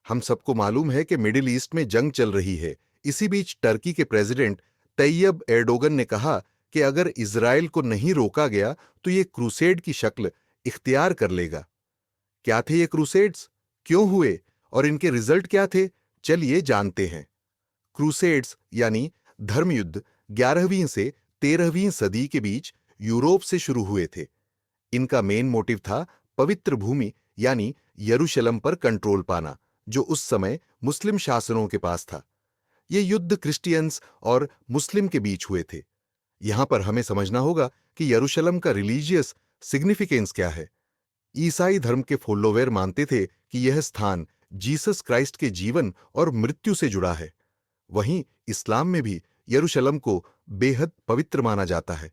हम सबको मालूम है कि मिडिल ईस्ट में जंग चल रही है। इसी बीच टर्की के प्रेसिडेंट तैयब एर्डोगन ने कहा कि अगर इजराइल को नहीं रोका गया तो ये क्रूसेड की शक्ल इख्तियार कर लेगा। क्या थे ये क्रूसेड्स, क्यों हुए और इनके रिजल्ट क्या थे? चलिए जानते हैं। क्रूसेड्स यानी धर्मयुद्ध 11वीं से 13वीं सदी के बीच यूरोप से शुरू हुए थे। इनका मेन मोटिव था पवित्र भूमि यानी यरूशलेम पर कंट्रोल पाना, जो उस समय मुस्लिम शासनों के पास था। ये युद्ध क्रिश्चियंस और मुस्लिम के बीच हुए थे। यहां पर हमें समझना होगा कि यरूशलेम का रिलीजियस सिग्निफिकेंस क्या है। ईसाई धर्म के फॉलोवेर मानते थे कि यह स्थान जीसस क्राइस्ट के जीवन और मृत्यु से जुड़ा है। वहीं इस्लाम में भी यरूशलेम को बेहद पवित्र माना जाता है।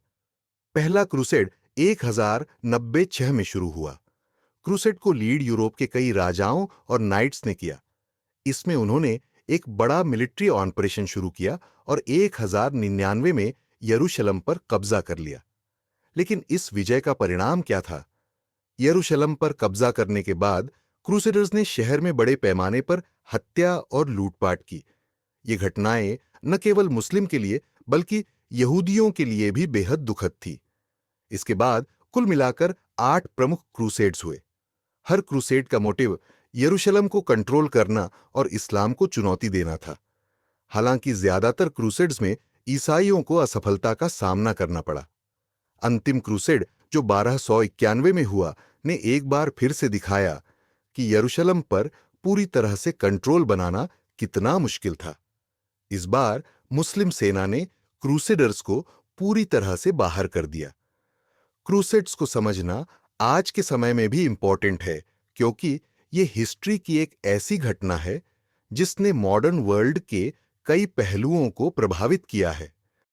पहला क्रूसेड 1096 में शुरू हुआ। क्रूसेड को लीड यूरोप के कई राजाओं और नाइट्स ने किया। इसमें उन्होंने एक बड़ा मिलिट्री ऑपरेशन शुरू किया और 1099 में यरूशलेम पर कब्जा कर लिया। लेकिन इस विजय का परिणाम क्या था? यरूशलेम पर कब्जा करने के बाद क्रूसेडर्स ने शहर में बड़े पैमाने पर हत्या और लूटपाट की। ये घटनाएं न केवल मुस्लिम के लिए बल्कि यहूदियों के लिए भी बेहद दुखद थी। इसके बाद कुल मिलाकर 8 प्रमुख क्रूसेड्स हुए। हर क्रूसेड का मोटिव यरूशलेम को कंट्रोल करना और इस्लाम को चुनौती देना था। हालांकि ज्यादातर क्रूसेड्स में ईसाइयों को असफलता का सामना करना पड़ा। अंतिम क्रूसेड जो 1291 में हुआ ने एक बार फिर से दिखाया कि यरूशलेम पर पूरी तरह से कंट्रोल बनाना कितना मुश्किल था। इस बार मुस्लिम सेना ने क्रूसेडर्स को पूरी तरह से बाहर कर दिया। क्रूसेड्स को समझना आज के समय में भी इंपॉर्टेंट है, क्योंकि ये हिस्ट्री की एक ऐसी घटना है जिसने मॉडर्न वर्ल्ड के कई पहलुओं को प्रभावित किया है।